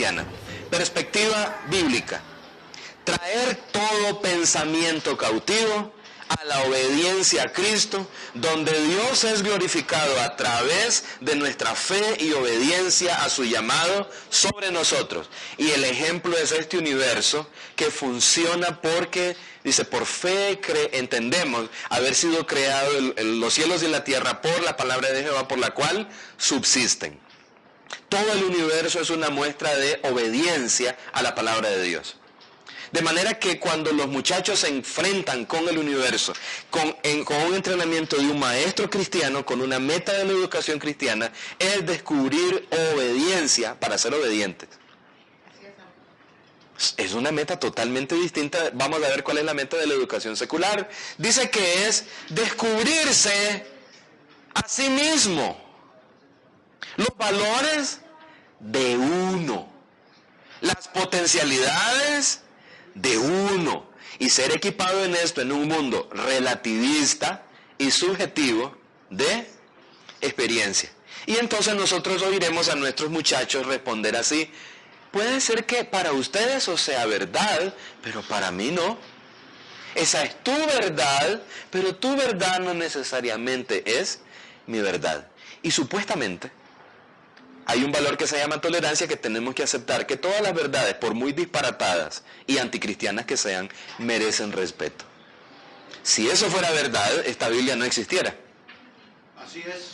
cristiana. Perspectiva bíblica. Traer todo pensamiento cautivo a la obediencia a Cristo, donde Dios es glorificado a través de nuestra fe y obediencia a su llamado sobre nosotros. Y el ejemplo es este universo que funciona porque, dice, por fe entendemos haber sido creados los cielos y la tierra por la palabra de Jehová, por la cual subsisten. Todo el universo es una muestra de obediencia a la palabra de Dios. De manera que cuando los muchachos se enfrentan con el universo, con un entrenamiento de un maestro cristiano, con una meta de la educación cristiana, es descubrir obediencia para ser obedientes. Es una meta totalmente distinta. Vamos a ver cuál es la meta de la educación secular. Dice que es descubrirse a sí mismo, los valores de uno, las potencialidades de uno, y ser equipado en esto en un mundo relativista y subjetivo de experiencia. Y entonces nosotros oiremos a nuestros muchachos responder así: puede ser que para ustedes eso sea verdad, pero para mí no. Esa es tu verdad, pero tu verdad no necesariamente es mi verdad. Y supuestamente hay un valor que se llama tolerancia, que tenemos que aceptar que todas las verdades, por muy disparatadas y anticristianas que sean, merecen respeto. Si eso fuera verdad, esta Biblia no existiera. Así es.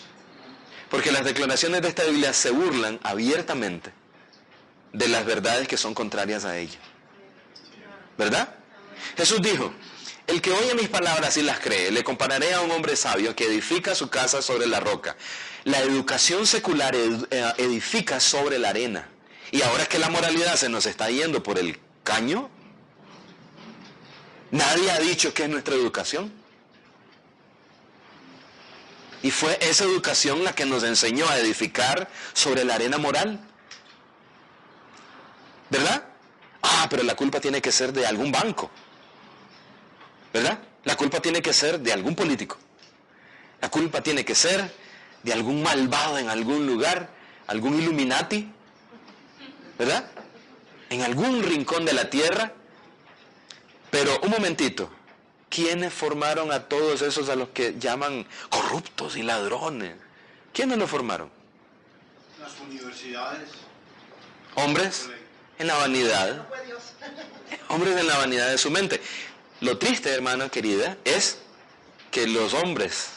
Porque las declaraciones de esta Biblia se burlan abiertamente de las verdades que son contrarias a ella. ¿Verdad? Jesús dijo: el que oye mis palabras y las cree, le compararé a un hombre sabio que edifica su casa sobre la roca. La educación secular edifica sobre la arena. Y ahora que la moralidad se nos está yendo por el caño, nadie ha dicho que es nuestra educación. Y fue esa educación la que nos enseñó a edificar sobre la arena moral. ¿Verdad? Pero la culpa tiene que ser de algún banco. ¿Verdad? La culpa tiene que ser de algún político. La culpa tiene que ser de algún malvado en algún lugar, algún Illuminati, ¿verdad? En algún rincón de la tierra. Pero un momentito, ¿quiénes formaron a todos esos a los que llaman corruptos y ladrones? ¿Quiénes los formaron? Las universidades. Hombres en la vanidad. Hombres en la vanidad de su mente. Lo triste, hermana querida, es que los hombres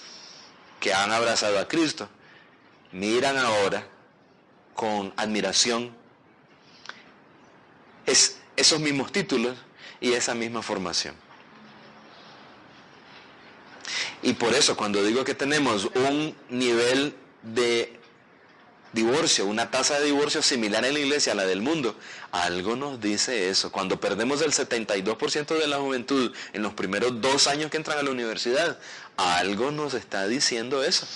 que han abrazado a Cristo miran ahora con admiración esos mismos títulos y esa misma formación. Y por eso, cuando digo que tenemos un nivel de divorcio, una tasa de divorcio similar en la iglesia a la del mundo, algo nos dice eso. Cuando perdemos el 72% de la juventud en los primeros 2 años que entran a la universidad, algo nos está diciendo eso.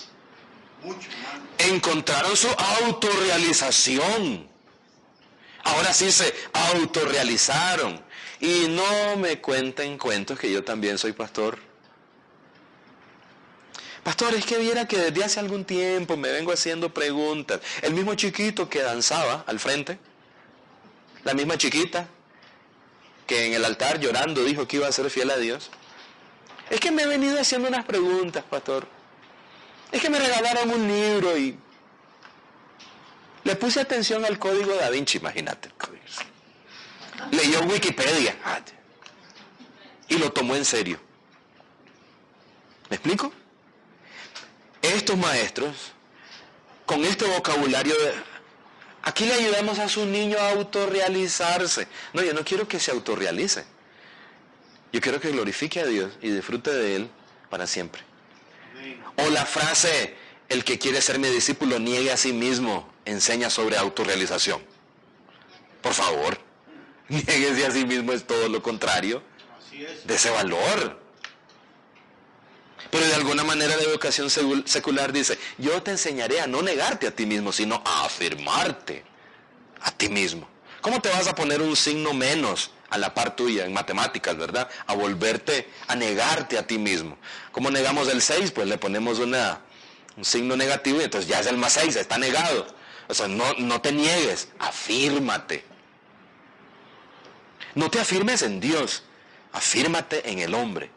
Mucho más. Encontraron su autorrealización. Ahora sí se autorrealizaron. Y no me cuenten cuentos que yo también soy pastor. Pastor, es que viera que desde hace algún tiempo me vengo haciendo preguntas. El mismo chiquito que danzaba al frente, la misma chiquita que en el altar llorando dijo que iba a ser fiel a Dios. Es que me he venido haciendo unas preguntas, pastor. Es que me regalaron un libro y le puse atención al código Da Vinci, imagínate el código. Leyó Wikipedia y lo tomó en serio. ¿Me explico? Estos maestros, con este vocabulario, aquí le ayudamos a su niño a autorrealizarse. No, yo no quiero que se autorrealice. Yo quiero que glorifique a Dios y disfrute de Él para siempre. O la frase: el que quiere ser mi discípulo niegue a sí mismo, enseña sobre autorrealización. Por favor, niéguese a sí mismo, es todo lo contrario de ese valor. Pero de alguna manera la educación secular dice: yo te enseñaré a no negarte a ti mismo, sino a afirmarte a ti mismo. ¿Cómo te vas a poner un signo menos a la par tuya en matemáticas, verdad? A volverte, a negarte a ti mismo. ¿Cómo negamos el 6? Pues le ponemos un signo negativo y entonces ya es el +6, está negado. O sea, no te niegues, afírmate. No te afirmes en Dios, afírmate en el hombre.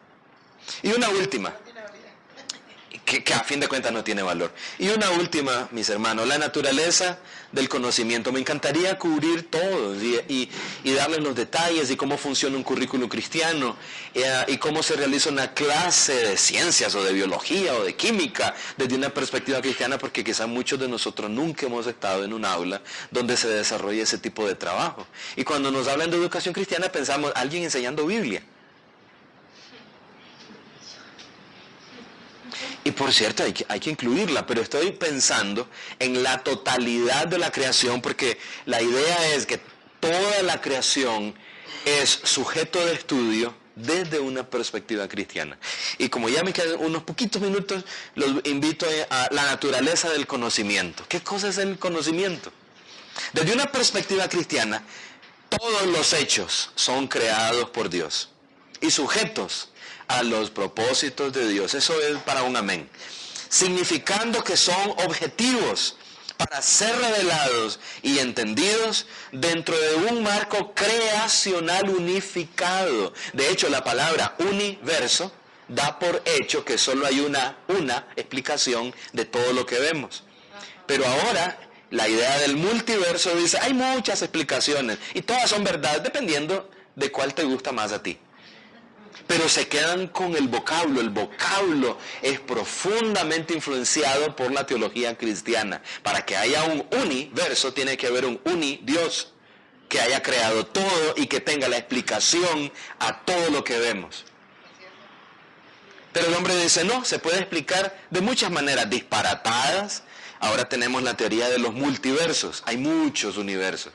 Y una última, que a fin de cuentas no tiene valor. Y una última, mis hermanos, la naturaleza del conocimiento. Me encantaría cubrir todo y darles los detalles y cómo funciona un currículo cristiano y cómo se realiza una clase de ciencias o de biología o de química desde una perspectiva cristiana, porque quizás muchos de nosotros nunca hemos estado en un aula donde se desarrolla ese tipo de trabajo. Y cuando nos hablan de educación cristiana pensamos, alguien enseñando Biblia. Y por cierto, hay que incluirla, pero estoy pensando en la totalidad de la creación, porque la idea es que toda la creación es sujeto de estudio desde una perspectiva cristiana. Y como ya me quedan unos poquitos minutos, los invito a la naturaleza del conocimiento. ¿Qué cosa es el conocimiento? Desde una perspectiva cristiana, todos los hechos son creados por Dios y sujetos a los propósitos de Dios. Eso es para un amén. Significando que son objetivos para ser revelados y entendidos dentro de un marco creacional unificado. De hecho, la palabra universo da por hecho que solo hay una explicación de todo lo que vemos. Pero ahora la idea del multiverso dice, hay muchas explicaciones y todas son verdad dependiendo de cuál te gusta más a ti. Pero se quedan con el vocablo. El vocablo es profundamente influenciado por la teología cristiana. Para que haya un universo tiene que haber un unidios que haya creado todo y que tenga la explicación a todo lo que vemos. Pero el hombre dice, no, se puede explicar de muchas maneras disparatadas. Ahora tenemos la teoría de los multiversos. Hay muchos universos.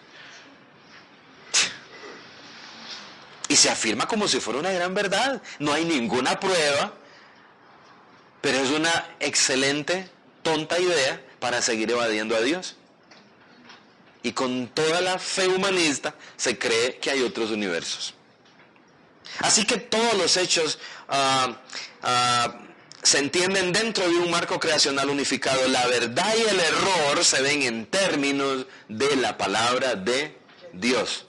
Y se afirma como si fuera una gran verdad. No hay ninguna prueba, pero es una excelente, tonta idea para seguir evadiendo a Dios. Y con toda la fe humanista se cree que hay otros universos. Así que todos los hechos se entienden dentro de un marco creacional unificado. La verdad y el error se ven en términos de la palabra de Dios.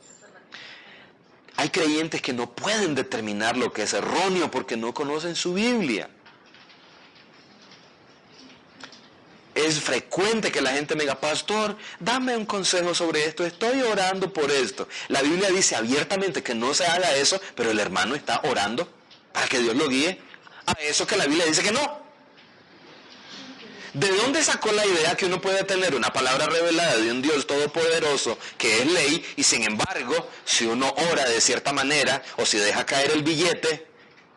Hay creyentes que no pueden determinar lo que es erróneo porque no conocen su Biblia. Es frecuente que la gente me diga, pastor, dame un consejo sobre esto, estoy orando por esto. La Biblia dice abiertamente que no se haga eso, pero el hermano está orando para que Dios lo guíe a eso que la Biblia dice que no. ¿De dónde sacó la idea que uno puede tener una palabra revelada de un Dios todopoderoso que es ley y sin embargo, si uno ora de cierta manera o si deja caer el billete,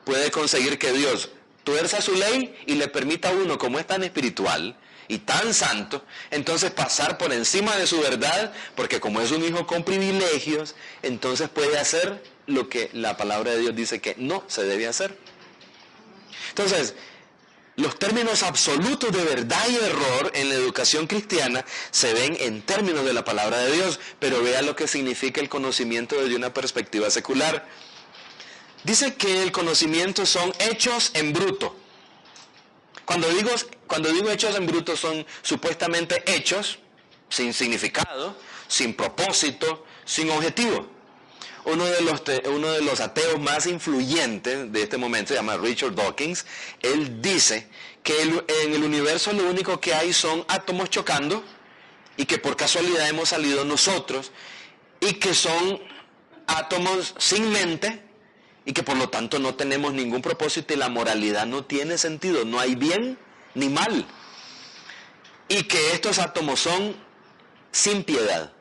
puede conseguir que Dios tuerza su ley y le permita a uno, como es tan espiritual y tan santo, entonces pasar por encima de su verdad, porque como es un hijo con privilegios, entonces puede hacer lo que la palabra de Dios dice que no se debe hacer? Entonces, los términos absolutos de verdad y error en la educación cristiana se ven en términos de la palabra de Dios, pero vea lo que significa el conocimiento desde una perspectiva secular. Dice que el conocimiento son hechos en bruto. Cuando digo hechos en bruto son supuestamente hechos sin significado, sin propósito, sin objetivo. Uno de los ateos más influyentes de este momento se llama Richard Dawkins. Él dice que en el universo lo único que hay son átomos chocando y que por casualidad hemos salido nosotros y que son átomos sin mente y que por lo tanto no tenemos ningún propósito y la moralidad no tiene sentido, no hay bien ni mal. Y que estos átomos son sin piedad.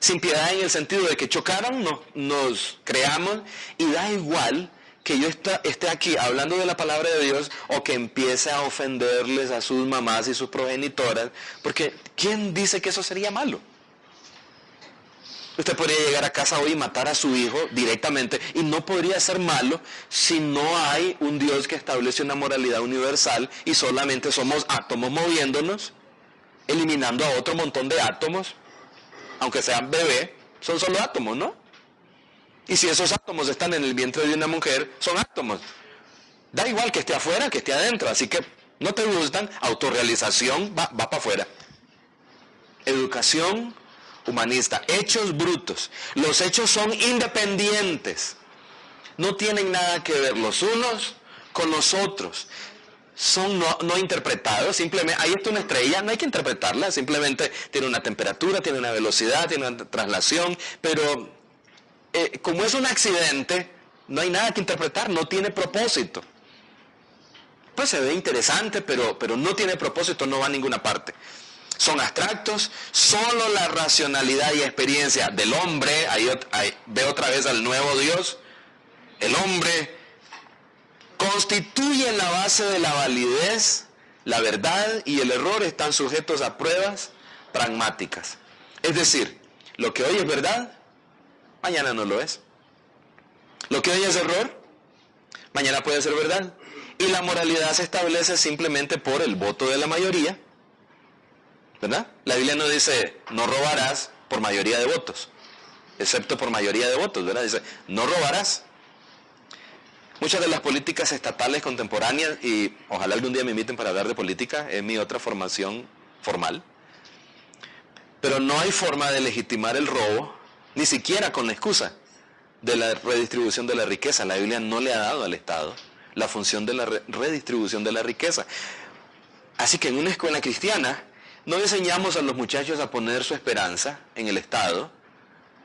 Sin piedad en el sentido de que chocaron, nos creamos y da igual que yo esté aquí hablando de la palabra de Dios o que empiece a ofenderles a sus mamás y sus progenitoras, porque ¿quién dice que eso sería malo? Usted podría llegar a casa hoy y matar a su hijo directamente y no podría ser malo si no hay un Dios que establece una moralidad universal y solamente somos átomos moviéndonos, eliminando a otro montón de átomos. Aunque sean bebé, son solo átomos, ¿no? Y si esos átomos están en el vientre de una mujer, son átomos. Da igual que esté afuera, que esté adentro. Así que no te gustan, autorrealización va para afuera. educación humanista, hechos brutos. Los hechos son independientes, no tienen nada que ver los unos con los otros. Son no interpretados, simplemente, ahí está una estrella, no hay que interpretarla, simplemente tiene una temperatura, tiene una velocidad, tiene una traslación, pero como es un accidente, no hay nada que interpretar, no tiene propósito. Pues se ve interesante, pero no tiene propósito, no va a ninguna parte. Son abstractos, solo la racionalidad y experiencia del hombre, ahí ve otra vez al nuevo Dios, el hombre constituye la base de la validez, la verdad y el error están sujetos a pruebas pragmáticas. Es decir, lo que hoy es verdad, mañana no lo es. Lo que hoy es error, mañana puede ser verdad. Y la moralidad se establece simplemente por el voto de la mayoría, ¿verdad? La Biblia no dice, no robarás por mayoría de votos, excepto por mayoría de votos, ¿verdad? Dice, no robarás. Muchas de las políticas estatales contemporáneas, y ojalá algún día me inviten para hablar de política, es mi otra formación formal, pero no hay forma de legitimar el robo, ni siquiera con la excusa de la redistribución de la riqueza. La Biblia no le ha dado al Estado la función de la redistribución de la riqueza. Así que en una escuela cristiana no enseñamos a los muchachos a poner su esperanza en el Estado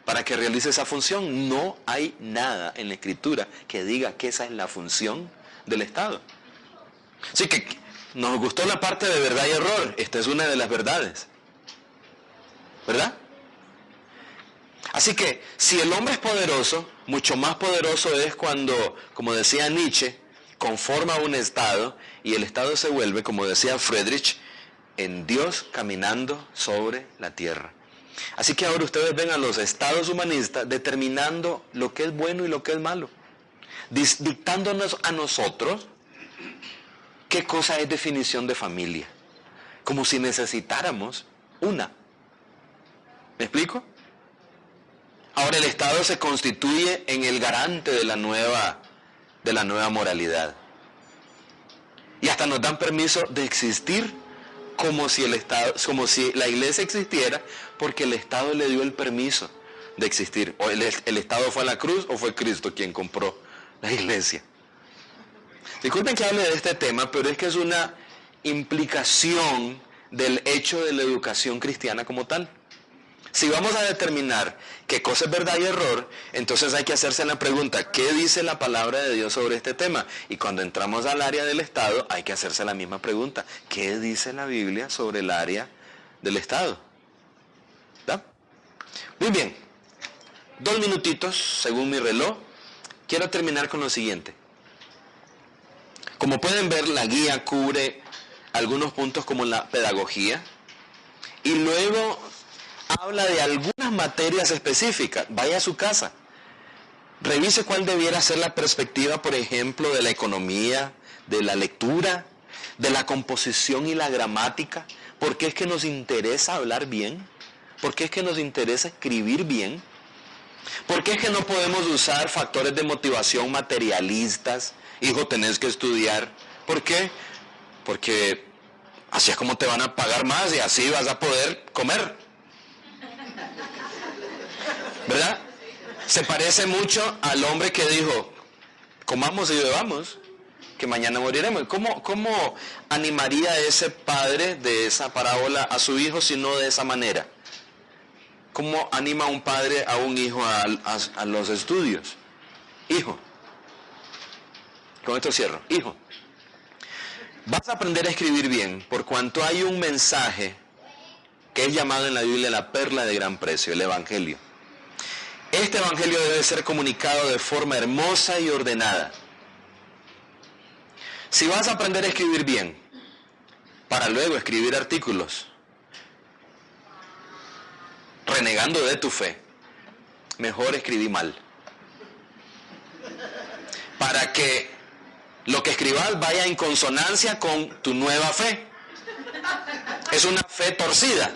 para que realice esa función. No hay nada en la Escritura que diga que esa es la función del Estado. Así que nos gustó la parte de verdad y error. Esta es una de las verdades, ¿verdad? Así que si el hombre es poderoso, mucho más poderoso es cuando, como decía Nietzsche, conforma un Estado y el Estado se vuelve, como decía Friedrich, en Dios caminando sobre la tierra. Así que ahora ustedes ven a los estados humanistas determinando lo que es bueno y lo que es malo, dictándonos a nosotros qué cosa es definición de familia, como si necesitáramos una. ¿Me explico? Ahora el Estado se constituye en el garante de la nueva moralidad. Y hasta nos dan permiso de existir como si la iglesia existiera, porque el Estado le dio el permiso de existir. O el Estado fue a la cruz o fue Cristo quien compró la iglesia. Disculpen que hable de este tema, pero es que es una implicación del hecho de la educación cristiana como tal. Si vamos a determinar qué cosa es verdad y error, entonces hay que hacerse la pregunta, ¿qué dice la palabra de Dios sobre este tema? Y cuando entramos al área del Estado, hay que hacerse la misma pregunta, ¿qué dice la Biblia sobre el área del Estado? ¿Da? Muy bien, 2 minutitos según mi reloj. Quiero terminar con lo siguiente. Como pueden ver, la guía cubre algunos puntos como la pedagogía y luego habla de algunas materias específicas. Vaya a su casa, revise cuál debiera ser la perspectiva, por ejemplo, de la economía, de la lectura, de la composición y la gramática. ¿Por qué es que nos interesa hablar bien? ¿Por qué es que nos interesa escribir bien? ¿Por qué es que no podemos usar factores de motivación materialistas? Hijo, tenés que estudiar. ¿Por qué? Porque así es como te van a pagar más y así vas a poder comer, ¿verdad? Se parece mucho al hombre que dijo, comamos y bebamos, que mañana moriremos. ¿Cómo animaría ese padre de esa parábola a su hijo si no de esa manera? ¿Cómo anima un padre a un hijo a los estudios? Hijo, con esto cierro, hijo, vas a aprender a escribir bien por cuanto hay un mensaje que es llamado en la Biblia la perla de gran precio, el Evangelio. Este Evangelio debe ser comunicado de forma hermosa y ordenada. Si vas a aprender a escribir bien, para luego escribir artículos, renegando de tu fe, mejor escribí mal. Para que lo que escribas vaya en consonancia con tu nueva fe. Es una fe torcida,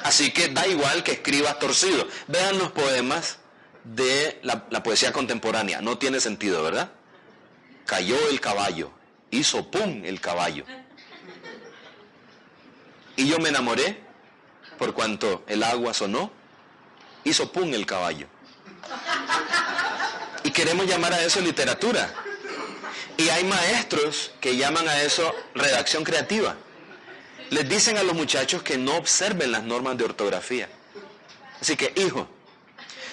así que da igual que escribas torcido. Vean los poemas de la poesía contemporánea, no tiene sentido, ¿verdad? Cayó el caballo, hizo pum el caballo. Y yo me enamoré por cuanto el agua sonó, hizo pum el caballo. Y queremos llamar a eso literatura. Y hay maestros que llaman a eso redacción creativa. Les dicen a los muchachos que no observen las normas de ortografía. Así que, hijo,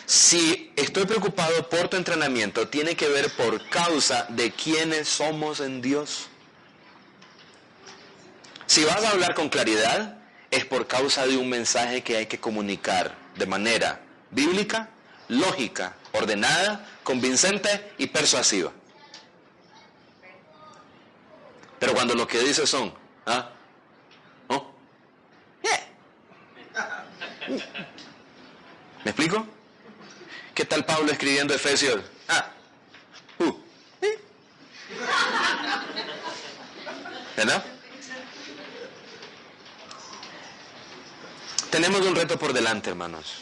si estoy preocupado por tu entrenamiento, tiene que ver por causa de quiénes somos en Dios. Si vas a hablar con claridad, es por causa de un mensaje que hay que comunicar de manera bíblica, lógica, ordenada, convincente y persuasiva. Pero cuando lo que dice son, ¿no? ¿Me explico? ¿Qué tal Pablo escribiendo Efesios? ¿Verdad? Tenemos un reto por delante, hermanos.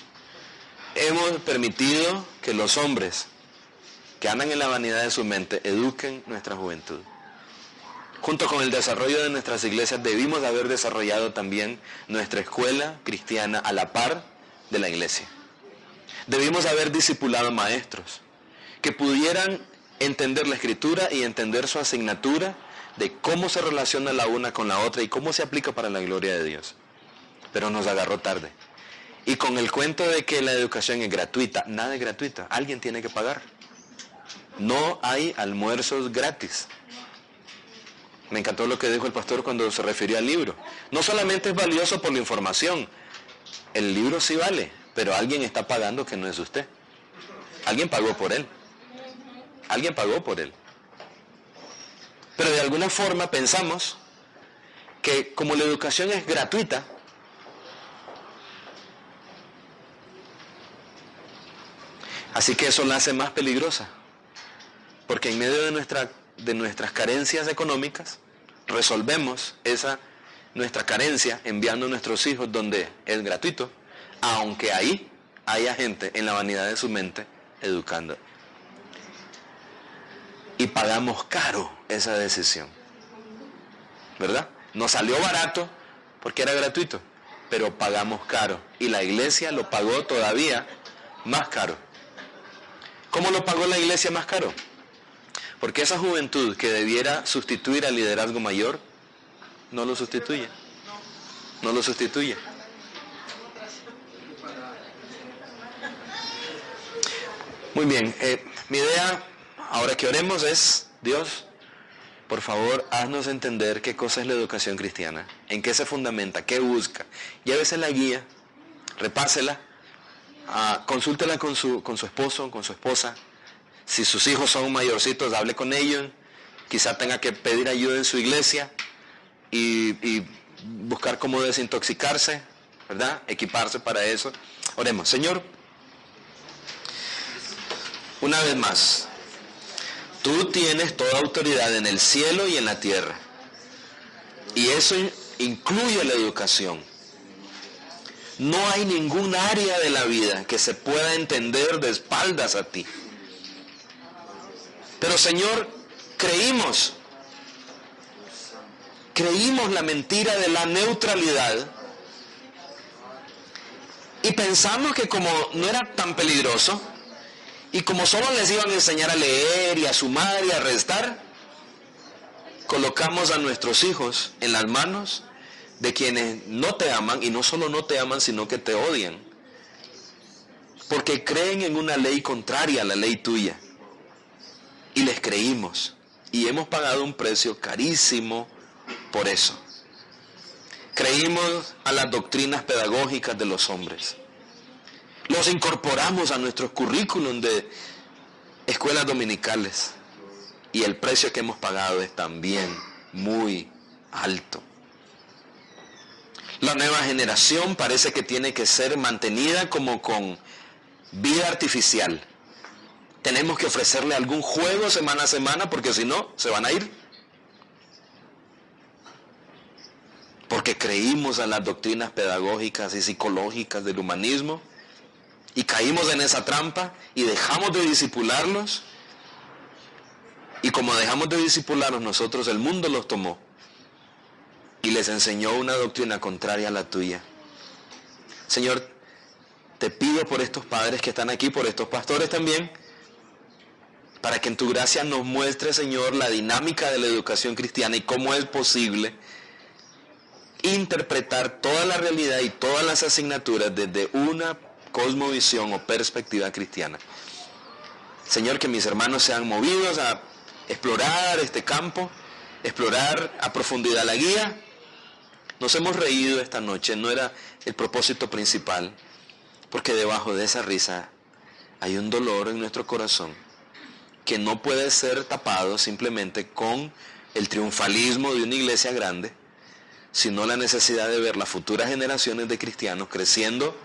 Hemos permitido que los hombres que andan en la vanidad de su mente eduquen nuestra juventud. Junto con el desarrollo de nuestras iglesias, debimos haber desarrollado también nuestra escuela cristiana a la par de la iglesia. Debimos haber discipulado maestros que pudieran entender la escritura y entender su asignatura de cómo se relaciona la una con la otra y cómo se aplica para la gloria de Dios. Pero nos agarró tarde. Y con el cuento de que la educación es gratuita, nada es gratuita, alguien tiene que pagar. No hay almuerzos gratis. Me encantó lo que dijo el pastor cuando se refirió al libro. No solamente es valioso por la información, el libro sí vale, pero alguien está pagando que no es usted. Alguien pagó por él. Alguien pagó por él. Pero de alguna forma pensamos que como la educación es gratuita, así que eso la hace más peligrosa. Porque en medio de nuestras carencias económicas, resolvemos nuestra carencia enviando a nuestros hijos donde es gratuito, aunque ahí haya gente en la vanidad de su mente educando. Y pagamos caro esa decisión, ¿verdad? Nos salió barato porque era gratuito, pero pagamos caro. Y la iglesia lo pagó todavía más caro. ¿Cómo lo pagó la iglesia más caro? Porque esa juventud que debiera sustituir al liderazgo mayor, no lo sustituye. No lo sustituye. Muy bien, mi idea, ahora que oremos, es, Dios, por favor, haznos entender qué cosa es la educación cristiana, en qué se fundamenta, qué busca. Llévese la guía, repásela, consúltela con su esposo, con su esposa. Si sus hijos son mayorcitos, hable con ellos. Quizá tenga que pedir ayuda en su iglesia y buscar cómo desintoxicarse, ¿verdad? Equiparse para eso. Oremos. Señor, una vez más, tú tienes toda autoridad en el cielo y en la tierra. Y eso incluye la educación. No hay ningún área de la vida que se pueda entender de espaldas a ti. Pero Señor, creímos la mentira de la neutralidad y pensamos que como no era tan peligroso y como solo les iban a enseñar a leer y a sumar y a restar, colocamos a nuestros hijos en las manos de quienes no te aman, y no solo no te aman, sino que te odian, porque creen en una ley contraria a la ley tuya. Y les creímos, y hemos pagado un precio carísimo por eso. Creímos a las doctrinas pedagógicas de los hombres. Los incorporamos a nuestros currículum de escuelas dominicales. Y el precio que hemos pagado es también muy alto. La nueva generación parece que tiene que ser mantenida como con vida artificial. Tenemos que ofrecerle algún juego semana a semana porque si no, se van a ir. Porque creímos en las doctrinas pedagógicas y psicológicas del humanismo y caímos en esa trampa y dejamos de discipularlos. Y como dejamos de discipularlos nosotros, el mundo los tomó y les enseñó una doctrina contraria a la tuya. Señor, te pido por estos padres que están aquí, por estos pastores también, para que en tu gracia nos muestre, Señor, la dinámica de la educación cristiana y cómo es posible interpretar toda la realidad y todas las asignaturas desde una cosmovisión o perspectiva cristiana. Señor, que mis hermanos sean movidos a explorar este campo, explorar a profundidad la guía. Nos hemos reído esta noche, no era el propósito principal, porque debajo de esa risa hay un dolor en nuestro corazón que no puede ser tapado simplemente con el triunfalismo de una iglesia grande, sino la necesidad de ver las futuras generaciones de cristianos creciendo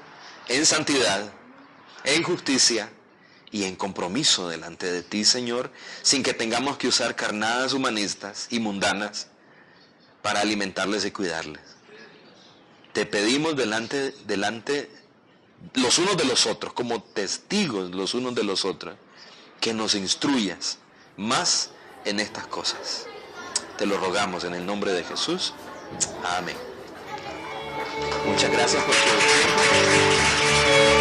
en santidad, en justicia y en compromiso delante de ti, Señor, sin que tengamos que usar carnadas humanistas y mundanas para alimentarles y cuidarles. Te pedimos delante los unos de los otros, como testigos los unos de los otros, que nos instruyas más en estas cosas. Te lo rogamos en el nombre de Jesús. Amén. Muchas gracias por tu tiempo.